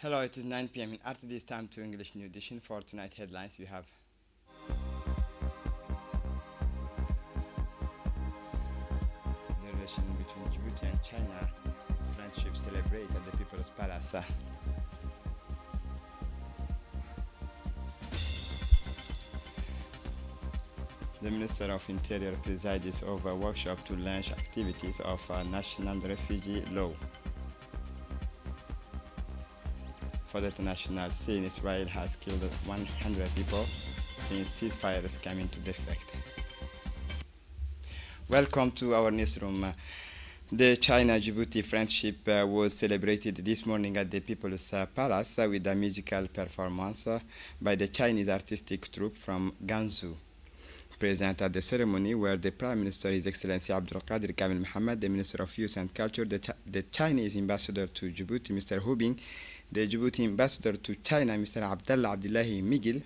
Hello, it is 9 p.m. in RTD's time to English New Edition. For tonight headlines, we have the relation between Djibouti and China, friendship celebrated at the People's Palace. The Minister of Interior presides over a workshop to launch activities of a national refugee law. For the international scene, Israel has killed 100 people since ceasefires came into effect. Welcome to our newsroom. The China-Djibouti friendship was celebrated this morning at the People's Palace with a musical performance by the Chinese artistic troupe from Gansu. Present at the ceremony were the Prime Minister, His Excellency Abdul Qadir Kamil Mohammed, the Minister of Youth and Culture, the Chinese Ambassador to Djibouti, Mr. Hu Bing, the Djibouti Ambassador to China, Mr. Abdallah Abdullahi Migil,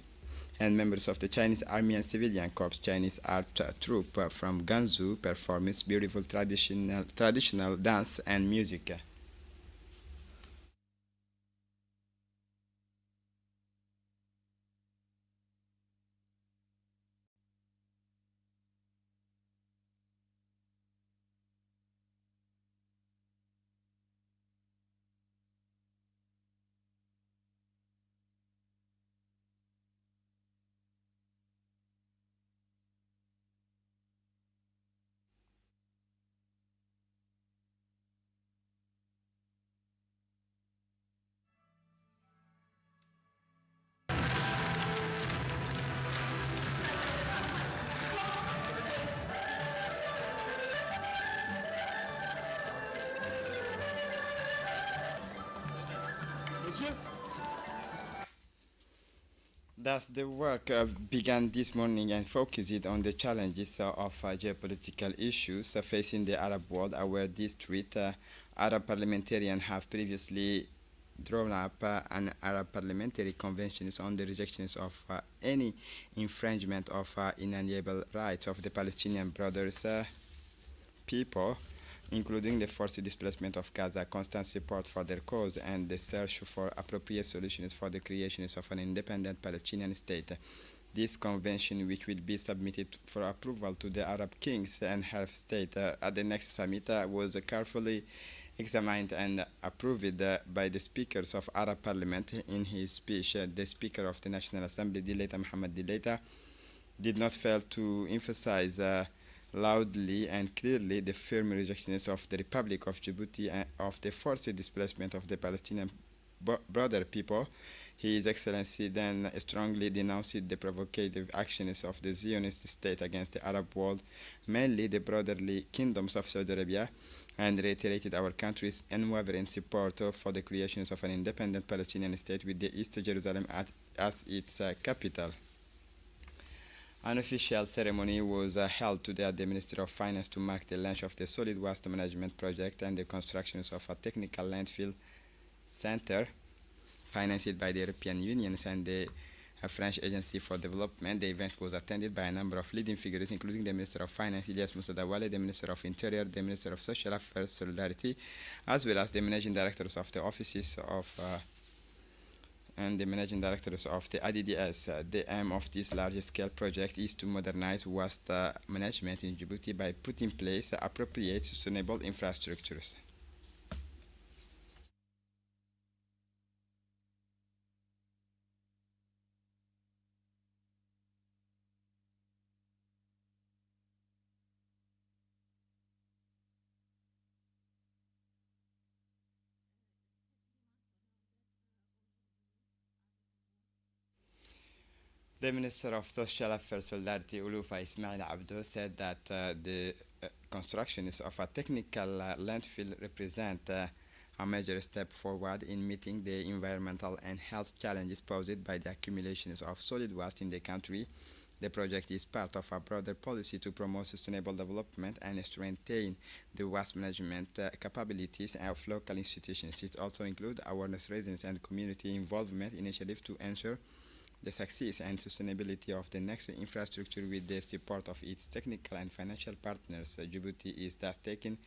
and members of the Chinese Army and Civilian Corps Chinese art troupe from Gansu performance beautiful traditional dance and music. Thus, the work began this morning and focused on the challenges of geopolitical issues facing the Arab world, where this street Arab parliamentarians have previously drawn up an Arab parliamentary conventions on the rejections of any infringement of inalienable rights of the Palestinian brothers people, including the forced displacement of Gaza, constant support for their cause, and the search for appropriate solutions for the creation of an independent Palestinian state. This convention, which will be submitted for approval to the Arab kings and head of state at the next summit, was carefully examined and approved by the speakers of Arab Parliament. In his speech, the Speaker of the National Assembly, Dileita Mohammed Dileita, did not fail to emphasize loudly and clearly the firm rejection of the Republic of Djibouti and of the forced displacement of the Palestinian brother people. His Excellency then strongly denounced the provocative actions of the Zionist state against the Arab world, mainly the brotherly kingdoms of Saudi Arabia, and reiterated our country's unwavering support for the creation of an independent Palestinian state with the East Jerusalem as its capital. An official ceremony was held today at the Ministry of Finance to mark the launch of the Solid Waste Management Project and the construction of a technical landfill center financed by the European Union and the French Agency for Development. The event was attended by a number of leading figures, including the Minister of Finance, Ilyas Moussa Dawale, the Minister of Interior, the Minister of Social Affairs, Solidarity, as well as the managing directors of the offices of and the managing directors of the ADDS. The aim of this large-scale project is to modernize waste management in Djibouti by putting in place appropriate sustainable infrastructures. The Minister of Social Affairs Solidarity, Ulufa Ismail Abdo, said that the construction of a technical landfill represent a major step forward in meeting the environmental and health challenges posed by the accumulations of solid waste in the country. The project is part of a broader policy to promote sustainable development and strengthen the waste management capabilities of local institutions. It also includes awareness raising and community involvement initiatives to ensure the success and sustainability of the next infrastructure with the support of its technical and financial partners. Djibouti is thus taking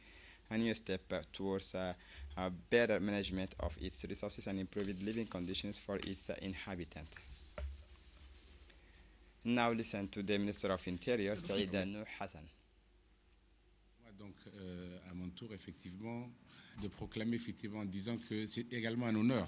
a new step towards a better management of its resources and improved living conditions for its inhabitants. Now listen to the Minister of Interior, Saïd Nouh Hassan. Moi, donc, à mon tour, effectivement, de proclamer, effectivement, en disant que c'est également un honneur.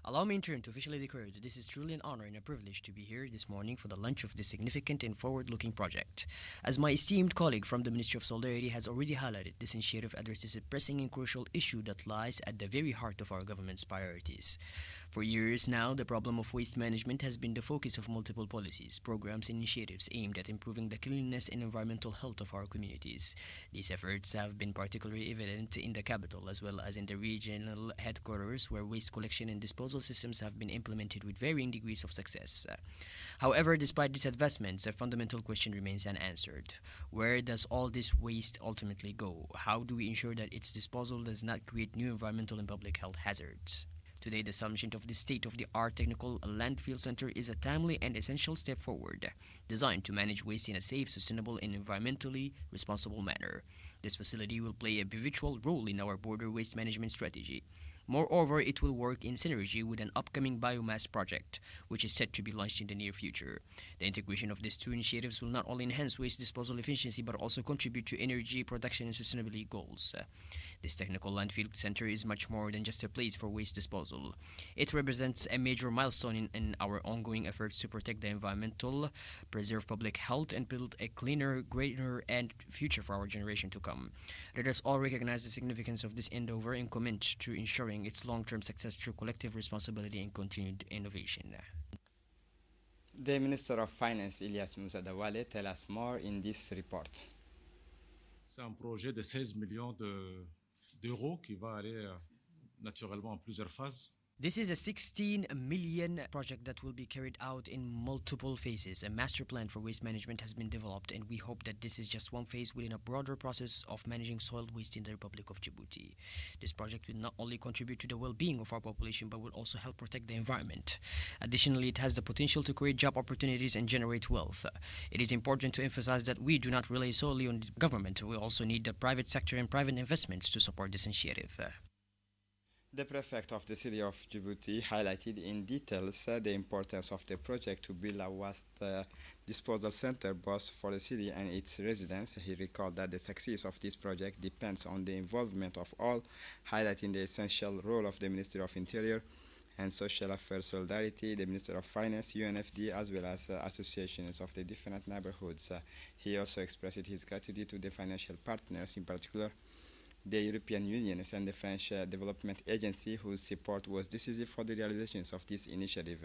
Allow me in turn to officially declare that this is truly an honor and a privilege to be here this morning for the launch of this significant and forward-looking project. As my esteemed colleague from the Ministry of Solidarity has already highlighted, this initiative addresses a pressing and crucial issue that lies at the very heart of our government's priorities. For years now, the problem of waste management has been the focus of multiple policies, programs, and initiatives aimed at improving the cleanliness and environmental health of our communities. These efforts have been particularly evident in the capital as well as in the regional headquarters, where waste collection and disposal systems have been implemented with varying degrees of success. However, despite these advancements, a fundamental question remains unanswered. Where does all this waste ultimately go? How do we ensure that its disposal does not create new environmental and public health hazards? Today, the establishment of this state-of-the-art technical landfill center is a timely and essential step forward, designed to manage waste in a safe, sustainable, and environmentally responsible manner. This facility will play a pivotal role in our border waste management strategy. Moreover, it will work in synergy with an upcoming biomass project, which is set to be launched in the near future. The integration of these two initiatives will not only enhance waste disposal efficiency but also contribute to energy production and sustainability goals. This technical landfill center is much more than just a place for waste disposal. It represents a major milestone in our ongoing efforts to protect the environmental, preserve public health, and build a cleaner, greener, and future for our generation to come. Let us all recognize the significance of this endeavor and commit to ensuring its long-term success through collective responsibility and continued innovation. The Minister of Finance, Ilyas Moussa Dawale, tell us more in this report. C'est un projet de 16 millions d'euros qui va aller naturellement en plusieurs phases. This is a 16 million project that will be carried out in multiple phases. A master plan for waste management has been developed, and we hope that this is just one phase within a broader process of managing soil waste in the Republic of Djibouti. This project will not only contribute to the well-being of our population, but will also help protect the environment. Additionally, it has the potential to create job opportunities and generate wealth. It is important to emphasize that we do not rely solely on the government. We also need the private sector and private investments to support this initiative. The prefect of the city of Djibouti highlighted in details the importance of the project to build a waste disposal center both for the city and its residents. He recalled that the success of this project depends on the involvement of all, highlighting the essential role of the Ministry of Interior and Social Affairs Solidarity, the Minister of Finance, UNFD, as well as associations of the different neighborhoods. He also expressed his gratitude to the financial partners, in particular the European Union and the French Development Agency, whose support was decisive for the realizations of this initiative.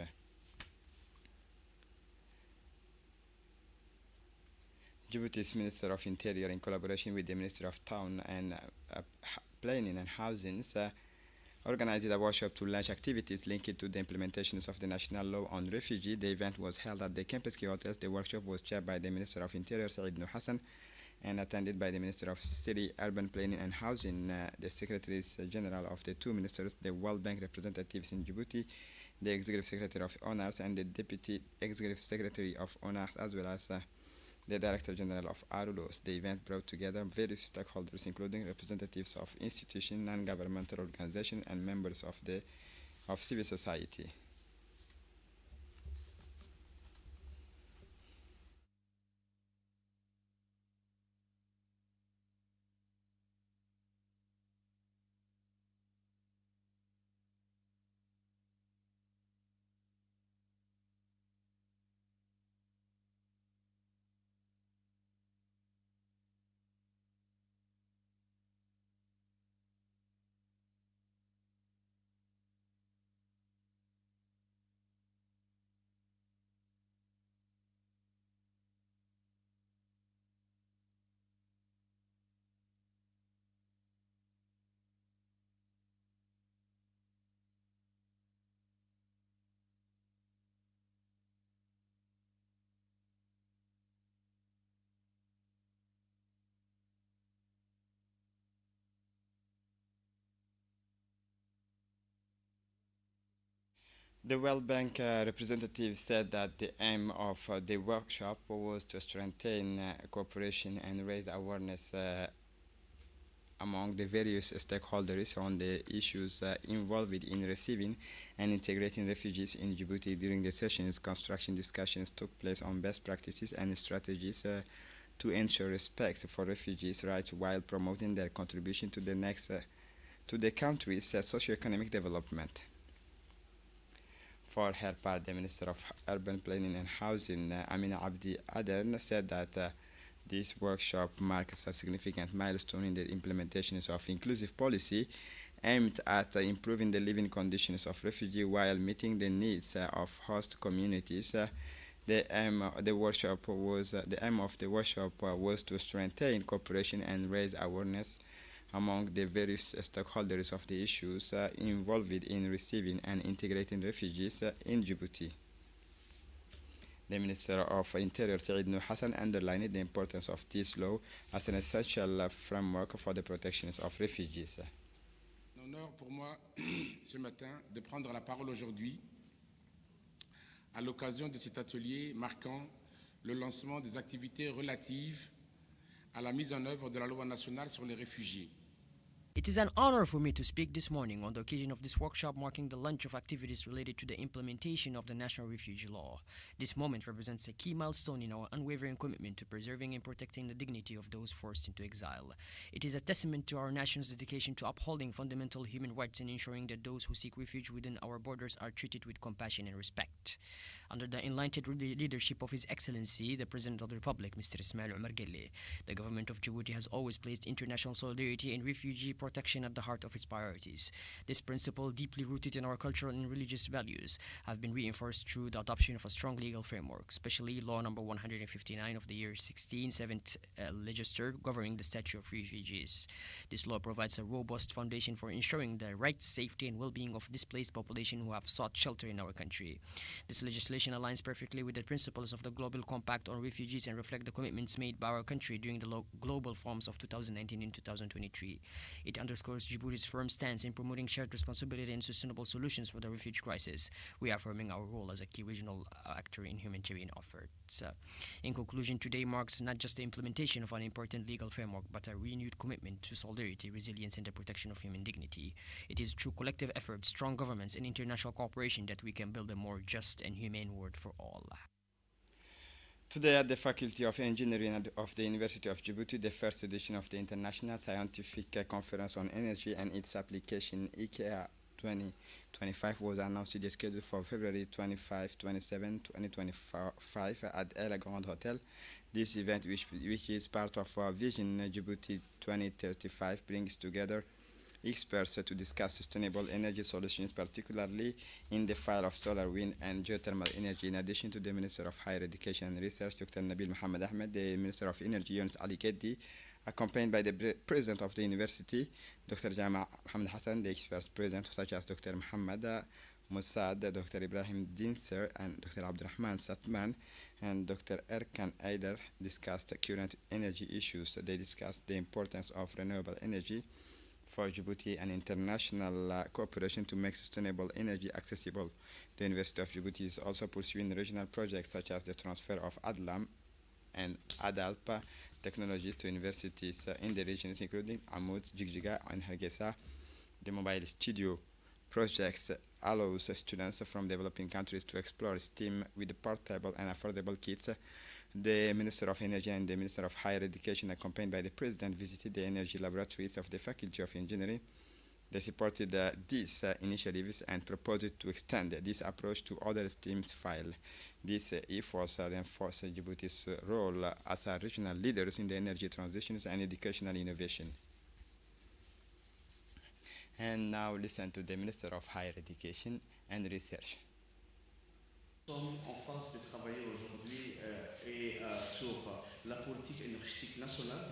Djibouti's Minister of Interior, in collaboration with the Minister of Town and Planning and Housing, organized a workshop to launch activities linked to the implementations of the National Law on Refugee. The event was held at the Campus Key Hotels. The workshop was chaired by the Minister of Interior, Saïd Nouh Hassan, and attended by the Minister of City, Urban Planning and Housing, the Secretaries General of the two ministers, the World Bank representatives in Djibouti, the Executive Secretary of Honors, and the Deputy Executive Secretary of Honors, as well as the Director General of Arulos. The event brought together various stakeholders, including representatives of institutions, non-governmental organizations, and members of civil society. The World Bank representative said that the aim of the workshop was to strengthen cooperation and raise awareness among the various stakeholders on the issues involved in receiving and integrating refugees in Djibouti. During the sessions, construction discussions took place on best practices and strategies to ensure respect for refugees' rights while promoting their contribution to the country's socio-economic development. For her part, the Minister of Urban Planning and Housing, Amina Abdi Aden, said that this workshop marks a significant milestone in the implementation of inclusive policy aimed at improving the living conditions of refugees while meeting the needs of host communities. The aim of the workshop was to strengthen cooperation and raise awareness among the various stakeholders of the issues involved in receiving and integrating refugees in Djibouti. The Minister of Interior, Said Nur Hassan, underlined the importance of this law as an essential framework for the protection of refugees. C'est un honneur pour moi ce matin de prendre la parole aujourd'hui à l'occasion de cet atelier marquant le lancement des activités relatives à la mise en œuvre de la loi nationale sur les réfugiés. It is an honor for me to speak this morning on the occasion of this workshop marking the launch of activities related to the implementation of the National Refugee Law. This moment represents a key milestone in our unwavering commitment to preserving and protecting the dignity of those forced into exile. It is a testament to our nation's dedication to upholding fundamental human rights and ensuring that those who seek refuge within our borders are treated with compassion and respect. Under the enlightened leadership of His Excellency, the President of the Republic, Mr. Ismail Omar Guelleh, the government of Djibouti has always placed international solidarity and refugee protection at the heart of its priorities. This principle, deeply rooted in our cultural and religious values, have been reinforced through the adoption of a strong legal framework, especially Law Number 159 of the year 1670 Legislature governing the statute of refugees. This law provides a robust foundation for ensuring the rights, safety, and well-being of displaced population who have sought shelter in our country. This legislation aligns perfectly with the principles of the Global Compact on Refugees and reflect the commitments made by our country during the global forums of 2019 and 2023. It underscores Djibouti's firm stance in promoting shared responsibility and sustainable solutions for the refugee crisis, reaffirming our role as a key regional actor in humanitarian efforts. In conclusion, today marks not just the implementation of an important legal framework, but a renewed commitment to solidarity, resilience, and the protection of human dignity. It is through collective effort, strong governments, and international cooperation that we can build a more just and humane world for all. Today at the Faculty of Engineering of the University of Djibouti, the first edition of the International Scientific Conference on Energy and its Application, IKEA 2025, was announced to be scheduled for February 25, 27, 2025 at El Grand Hotel. This event, which is part of our Vision Djibouti 2035, brings together experts to discuss sustainable energy solutions, particularly in the field of solar, wind, and geothermal energy. In addition to the Minister of Higher Education and Research, Dr. Nabil Mohammed Ahmed, the Minister of Energy, Yunus Ali Keddi, accompanied by the President of the University, Dr. Jama Mohammed Hassan, the experts present, such as Dr. Mohammed Mossad, Dr. Ibrahim Dinser, and Dr. Abdurrahman Satman, and Dr. Erkan Aider discussed current energy issues. They discussed the importance of renewable energy for Djibouti and international cooperation to make sustainable energy accessible. The University of Djibouti is also pursuing regional projects such as the transfer of ADLAM and ADALPA technologies to universities in the regions, including Amud, Jigjiga, and Hargeisa. The mobile studio projects allows students from developing countries to explore STEAM with portable and affordable kits. The Minister of Energy and the Minister of Higher Education, accompanied by the President, visited the energy laboratories of the Faculty of Engineering. They supported these initiatives and proposed to extend this approach to other STEAM fields. These efforts reinforce Djibouti's role as a regional leader in the energy transitions and educational innovation. And now listen to the Minister of Higher Education and Research. Nous sommes en phase de travailler aujourd'hui sur la politique énergétique nationale.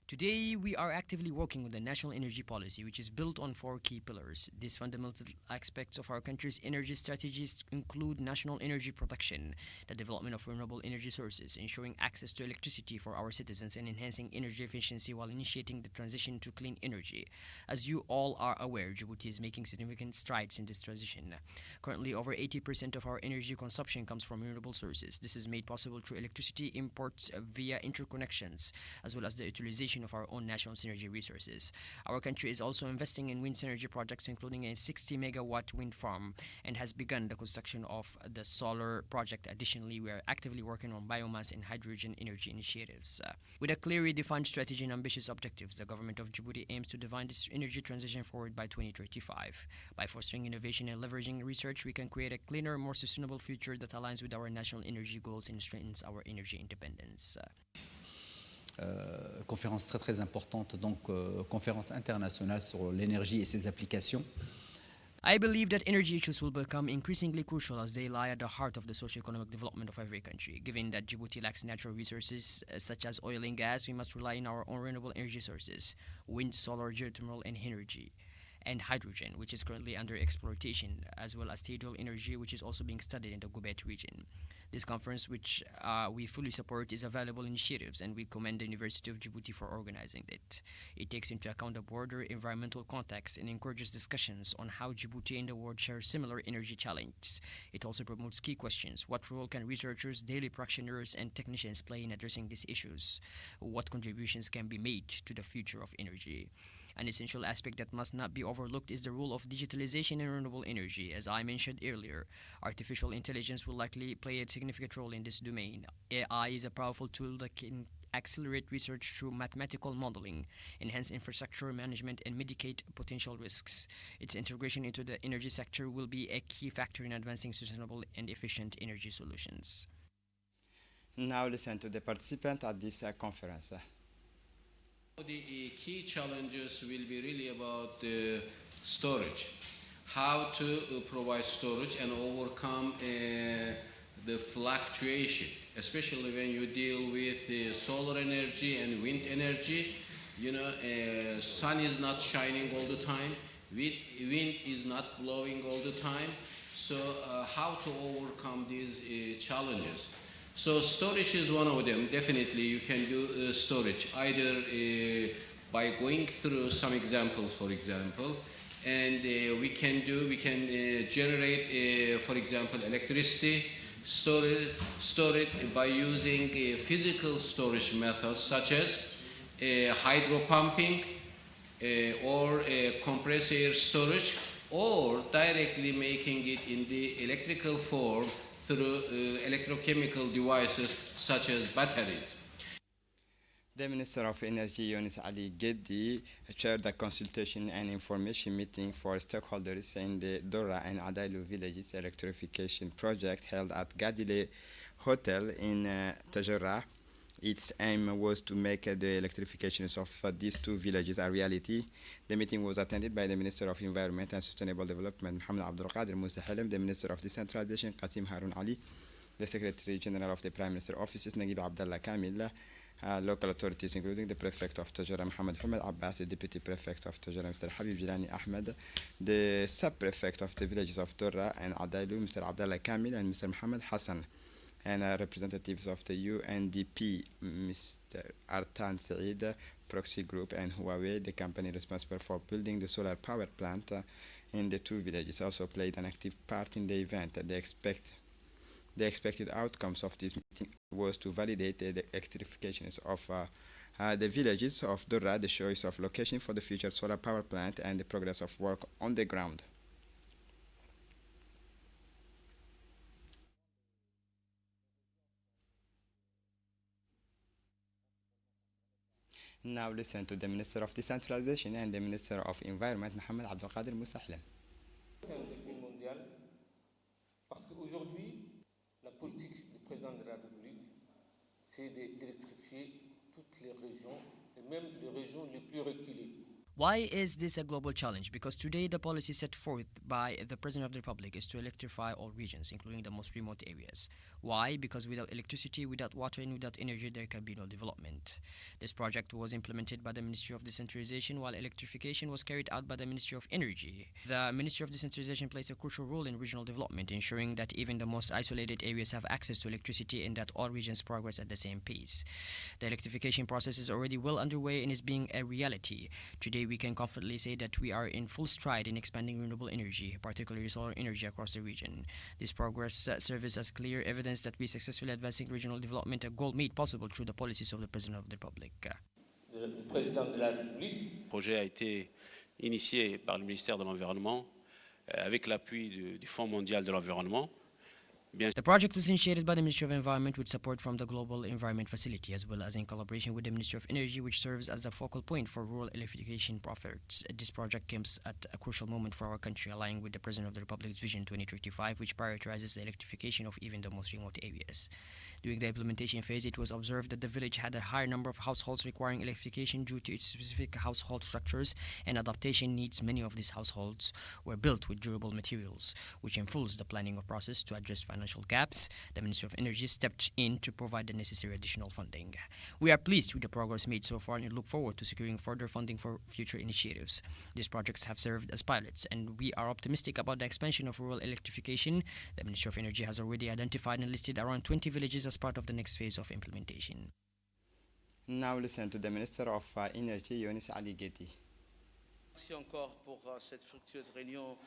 Today, we are actively working with the national energy policy, which is built on 4 key pillars. These fundamental aspects of our country's energy strategies include national energy production, the development of renewable energy sources, ensuring access to electricity for our citizens, and enhancing energy efficiency while initiating the transition to clean energy. As you all are aware, Djibouti is making significant strides in this transition. Currently, over 80% of our energy consumption comes from renewable sources. This is made possible through electricity imports via interconnections, as well as the utilization exploitation of our own national synergy resources. Our country is also investing in wind synergy projects, including a 60 megawatt wind farm, and has begun the construction of the solar project. Additionally, we are actively working on biomass and hydrogen energy initiatives. With a clearly defined strategy and ambitious objectives, the government of Djibouti aims to define this energy transition forward by 2035. By fostering innovation and leveraging research, we can create a cleaner, more sustainable future that aligns with our national energy goals and strengthens our energy independence. Conférence très importante, donc conférence internationale sur l'énergie et ses applications. I believe that energy issues will become increasingly crucial as they lie at the heart of the socio-economic development of every country. Given that Djibouti lacks natural resources such as oil and gas, we must rely on our own renewable energy sources: wind, solar, geothermal, and energy, and hydrogen, which is currently under exploitation, as well as tidal energy, which is also being studied in the Gubet region. This conference, which we fully support, is a valuable initiative, and we commend the University of Djibouti for organizing it. It takes into account the broader environmental context and encourages discussions on how Djibouti and the world share similar energy challenges. It also promotes key questions: what role can researchers, daily practitioners, and technicians play in addressing these issues? What contributions can be made to the future of energy? An essential aspect that must not be overlooked is the role of digitalization and renewable energy. As I mentioned earlier, artificial intelligence will likely play a significant role in this domain. AI is a powerful tool that can accelerate research through mathematical modeling, enhance infrastructure management, and mitigate potential risks. Its integration into the energy sector will be a key factor in advancing sustainable and efficient energy solutions. Now listen to the participant at this conference. The key challenges will be really about the storage, how to provide storage and overcome the fluctuation, especially when you deal with solar energy and wind energy. You know, sun is not shining all the time, wind is not blowing all the time, so how to overcome these challenges. So storage is one of them. Definitely you can do storage either by going through some examples, for example, and we can generate, for example, electricity, store it by using physical storage methods such as hydro pumping or compressed air storage, or directly making it in the electrical form through electrochemical devices such as batteries. The Minister of Energy, Younis Ali Geddi, chaired a consultation and information meeting for stakeholders in the Dora and Adailu villages electrification project held at Gadile Hotel in Tajarrah. Its aim was to make the electrifications of these two villages a reality. The meeting was attended by the Minister of Environment and Sustainable Development, Mohamed Abdul Qadir Musa Halim, the Minister of Decentralization, Qasim Harun Ali, the Secretary General of the Prime Minister Offices, Naguib Abdallah Kamil, local authorities including the Prefect of Tajarrah, Mohamed Hamad Abbas, the Deputy Prefect of Tajarrah, Mr. Habib Jilani Ahmed, the Sub-Prefect of the villages of Dora and Adailu, Mr. Abdallah Kamil, and Mr. Mohamed Hassan, and representatives of the UNDP, Mr. Artan Saeed, Proxy Group, and Huawei, the company responsible for building the solar power plant in the two villages, also played an active part in the event. The expected outcomes of this meeting was to validate the electrifications of the villages of Dora, the choice of location for the future solar power plant, and the progress of work on the ground. Now listen to the Minister of Decentralization and the Minister of Environment, Mohamed Abdul Qadir Musa Halim. C'est un défi mondial parce qu'aujourd'hui, la politique du président de la République, c'est d'électrifier toutes les régions et même les régions les plus reculées. Why is this a global challenge? Because today the policy set forth by the President of the Republic is to electrify all regions, including the most remote areas. Why? Because without electricity, without water, and without energy, there can be no development. This project was implemented by the Ministry of Decentralization, while electrification was carried out by the Ministry of Energy. The Ministry of Decentralization plays a crucial role in regional development, ensuring that even the most isolated areas have access to electricity and that all regions progress at the same pace. The electrification process is already well underway and is being a reality. Today, we can confidently say that we are in full stride in expanding renewable energy, particularly solar energy, across the region. This progress serves as clear evidence that we successfully advancing regional development, a goal made possible through the policies of the President of the Republic. Le président de la République. Le projet a été initié par le ministère de l'Environnement avec l'appui du Fonds mondial de l'environnement. The project was initiated by the Ministry of Environment with support from the Global Environment Facility, as well as in collaboration with the Ministry of Energy, which serves as the focal point for rural electrification efforts. This project comes at a crucial moment for our country, aligning with the President of the Republic's Vision 2035, which prioritizes the electrification of even the most remote areas. During the implementation phase, it was observed that the village had a higher number of households requiring electrification due to its specific household structures and adaptation needs. Many of these households were built with durable materials, which influenced the planning of process to address financial gaps. The Ministry of Energy stepped in to provide the necessary additional funding. We are pleased with the progress made so far and look forward to securing further funding for future initiatives. These projects have served as pilots, and we are optimistic about the expansion of rural electrification. The Ministry of Energy has already identified and listed around 20 villages as part of the next phase of implementation. Now listen to the Minister of Energy, Younis Ali Ghedi. Merci encore pour cette fructueuse réunion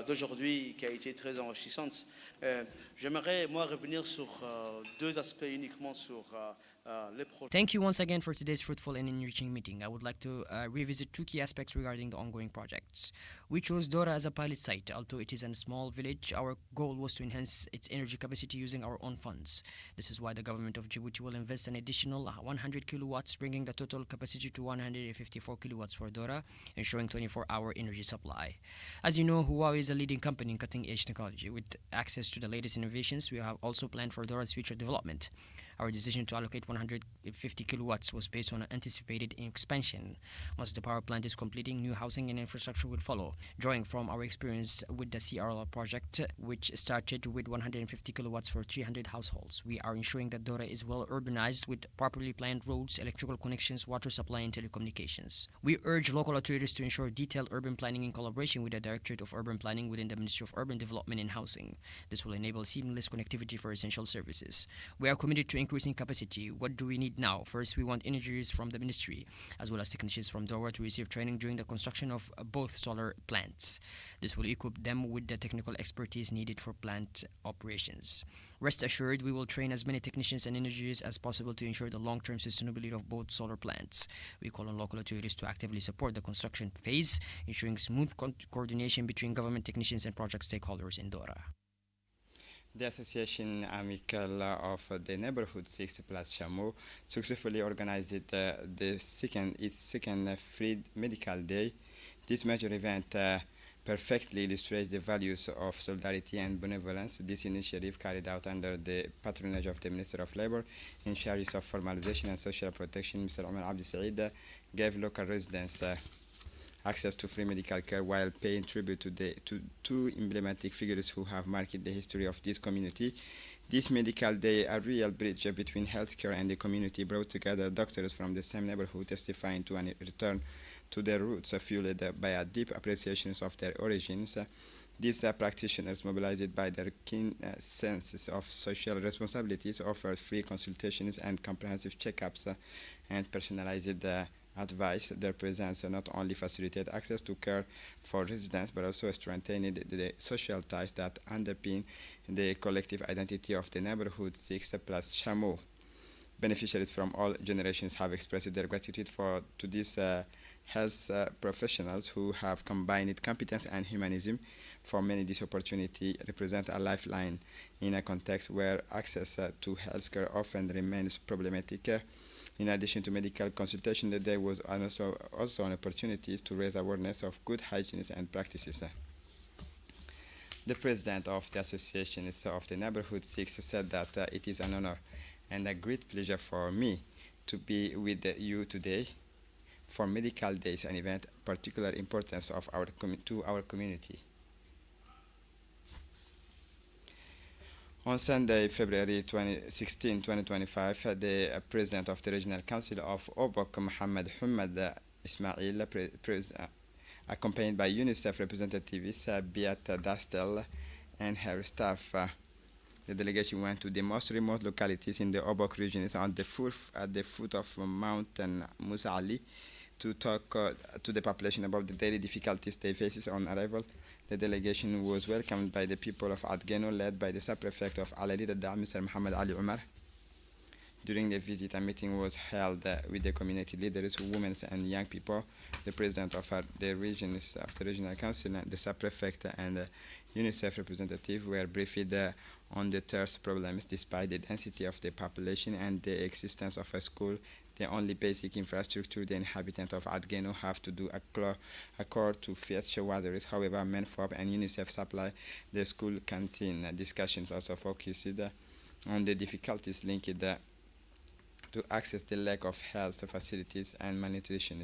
d'aujourd'hui qui a été très enrichissante. J'aimerais, moi, revenir sur deux aspects uniquement sur les projets. Thank you once again for today's fruitful and enriching meeting. I would like to revisit two key aspects regarding the ongoing projects. We chose Dora as a pilot site. Although it is a small village, our goal was to enhance its energy capacity using our own funds. This is why the government of Djibouti will invest an additional 100 kilowatts, bringing the total capacity to 154 kilowatts for Dora, ensuring 24-hour energy supply. As you know, Huawei is a leading company in cutting-edge technology. With access to the latest innovations, we have also planned for Dora's future development. Our decision to allocate 150 kilowatts was based on an anticipated expansion. Once the power plant is completing, new housing and infrastructure will follow. Drawing from our experience with the CRL project, which started with 150 kilowatts for 300 households, we are ensuring that Dora is well urbanized with properly planned roads, electrical connections, water supply, and telecommunications. We urge local authorities to ensure detailed urban planning in collaboration with the Directorate of Urban Planning within the Ministry of Urban Development and Housing. This will enable seamless connectivity for essential services. We are committed to increasing capacity. What do we need now? First, we want engineers from the ministry, as well as technicians from Dora, to receive training during the construction of both solar plants. This will equip them with the technical expertise needed for plant operations. Rest assured, we will train as many technicians and engineers as possible to ensure the long-term sustainability of both solar plants. We call on local authorities to actively support the construction phase, ensuring smooth coordination between government technicians and project stakeholders in Dora. The Association Amical of the Neighborhood 6 Place Chameau successfully organized its second Free Medical Day. This major event perfectly illustrates the values of solidarity and benevolence. This initiative, carried out under the patronage of the Minister of Labor in charge of formalization and social protection, Mr. Omar Abdi Said, gave local residents access to free medical care while paying tribute to two emblematic figures who have marked the history of this community. This medical day, a real bridge between healthcare and the community, brought together doctors from the same neighborhood, testifying to a return to their roots, fueled by a deep appreciation of their origins. These practitioners, mobilized by their keen sense of social responsibilities, offered free consultations and comprehensive checkups and personalized advice. Their presence not only facilitated access to care for residents, but also strengthened the social ties that underpin the collective identity of the neighborhood 6 Place Chameau. Beneficiaries from all generations have expressed their gratitude to these health professionals who have combined competence and humanism. For many, this opportunity represents a lifeline in a context where access to healthcare often remains problematic. In addition to medical consultation, the day was also an opportunity to raise awareness of good hygiene and practices. The president of the Association of the Neighborhood 6 said that it is an honor and a great pleasure for me to be with you today for Medical Days, an event of particular importance to our community. On Sunday, February 16, 2025, the President of the Regional Council of Obok, Mohammed Hamad Ismail, accompanied by UNICEF representatives, Beat Dastel, and her staff. The delegation went to the most remote localities in the Obok region at the foot of Mountain Musa Ali to talk to the population about the daily difficulties they face on arrival. The delegation was welcomed by the people of Adgeno, led by the sub-prefect of Al-Alida, Mr. Muhammad Ali Umar. During the visit, a meeting was held with the community leaders, women and young people, the president of the regional council, the sub-prefect, and UNICEF representative were briefed on the thirst problems. Despite the density of the population and the existence of a school, the only basic infrastructure the inhabitants of Adgeno have to do accord to fetch water. However, MENFOB and UNICEF supply the school canteen. Discussions also focused on the difficulties linked to access, the lack of health facilities, and malnutrition.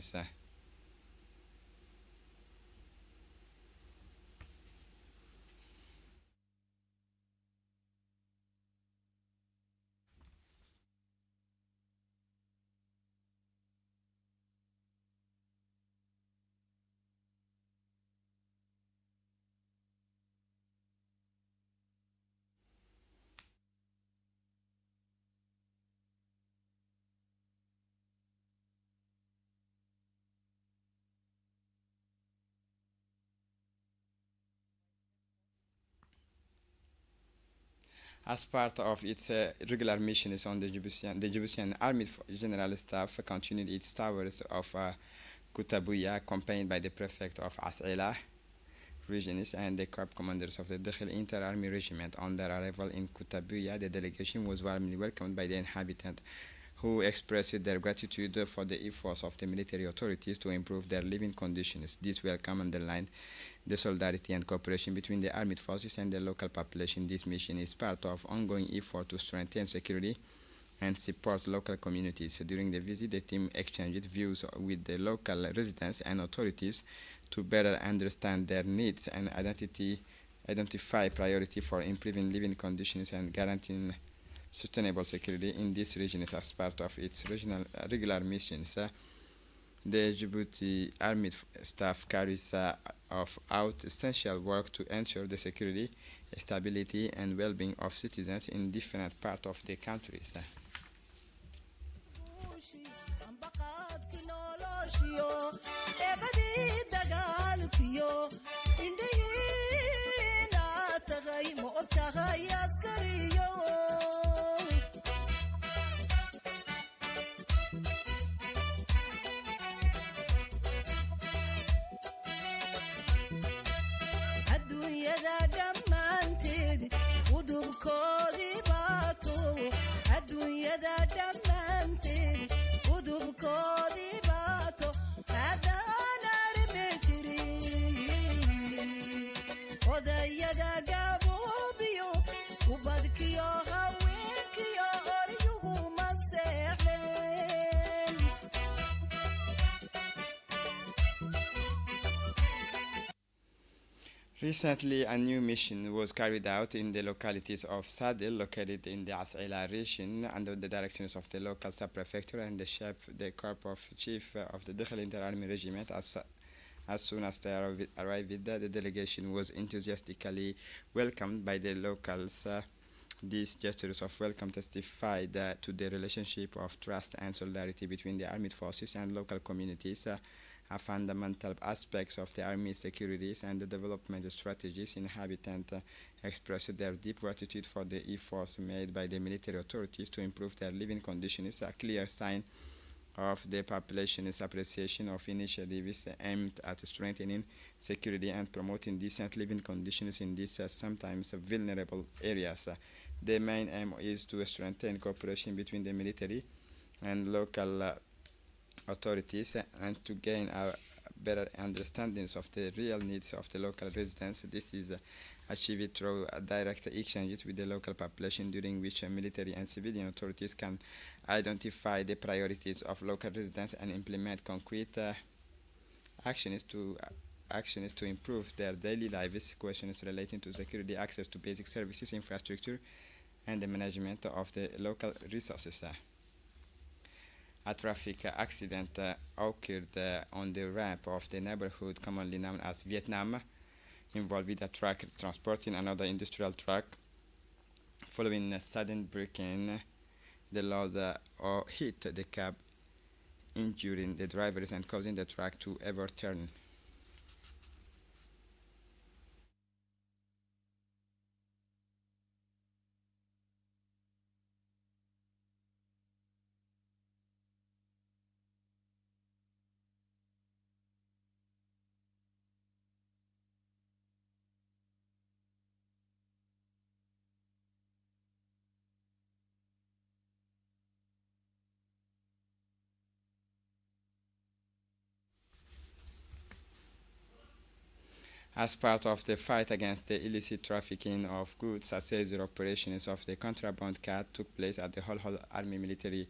As part of its regular missions on the Djiboutian Army General Staff continued its tours of Kutabuya, accompanied by the prefect of As'ila regions and the corps commanders of the Dakhil Inter-Army Regiment. On their arrival in Kutabuya, the delegation was warmly welcomed by the inhabitants, who expressed their gratitude for the efforts of the military authorities to improve their living conditions. This welcome underlined the solidarity and cooperation between the armed forces and the local population. This mission is part of ongoing effort to strengthen security and support local communities. During the visit, the team exchanged views with the local residents and authorities to better understand their needs and identify priority for improving living conditions and guaranteeing sustainable security in these regions. As part of its regular missions, the Djibouti Army Staff carries out essential work to ensure the security, stability, and well-being of citizens in different parts of the countries. Recently, a new mission was carried out in the localities of Sadil, located in the As'ila region, under the directions of the local sub-prefecture and the corps chief of the Dakhil Inter-Army Regiment. As soon as they arrived, the delegation was enthusiastically welcomed by the locals. These gestures of welcome testified to the relationship of trust and solidarity between the armed forces and local communities, fundamental aspects of the army securities and the development strategies. Inhabitants expressed their deep gratitude for the efforts made by the military authorities to improve their living conditions, a clear sign of the population's appreciation of initiatives aimed at strengthening security and promoting decent living conditions in these sometimes vulnerable areas. The main aim is to strengthen cooperation between the military and local authorities and to gain a better understanding of the real needs of the local residents. This is achieved through direct exchanges with the local population, during which military and civilian authorities can identify the priorities of local residents and implement concrete actions to improve their daily lives. Questions relating to security, access to basic services, infrastructure, and the management of the local resources. A traffic accident occurred on the ramp of the neighborhood commonly known as Vietnam, involving a truck transporting another industrial truck. Following a sudden braking, the load hit the cab, injuring the drivers and causing the truck to overturn. As part of the fight against the illicit trafficking of goods, a series of operations of the contraband cat took place at the Hol Army Military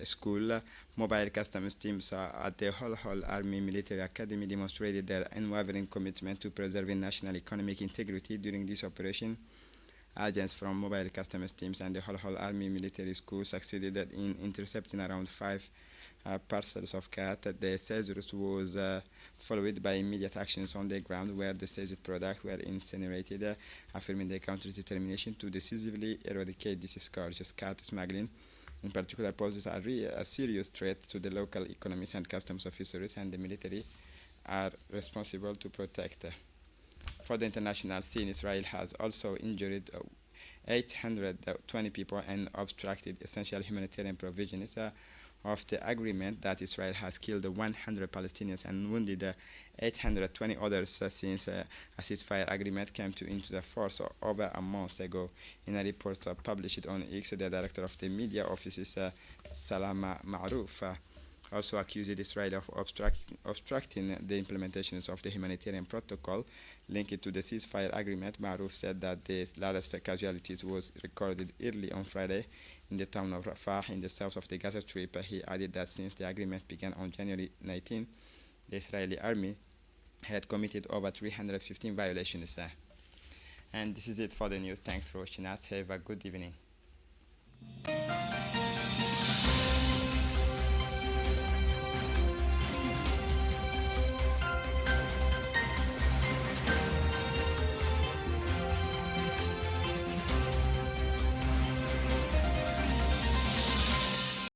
School. Mobile customs teams at the Hol Army Military Academy demonstrated their unwavering commitment to preserving national economic integrity during this operation. Agents from mobile customs teams and the Hol Army Military School succeeded in intercepting around 5 parcels of cat. The seizure was followed by immediate actions on the ground where the seized products were incinerated, affirming the country's determination to decisively eradicate this scourge. Cat smuggling, in particular, poses a serious threat to the local economies, and customs officers and the military are responsible to protect. For the international scene, Israel has also injured 820 people and obstructed essential humanitarian provisions of the agreement that Israel has killed 100 Palestinians and wounded 820 others since a ceasefire agreement came into force over a month ago. In a report published on X, the director of the media office, Salama Ma'rouf, also accused Israel of obstructing the implementations of the humanitarian protocol linked to the ceasefire agreement. Ma'rouf said that the largest casualties was recorded early on Friday in the town of Rafah in the south of the Gaza Strip. He added that since the agreement began on January 19, the Israeli army had committed over 315 violations. And this is it for the news. Thanks for watching us. Have a good evening.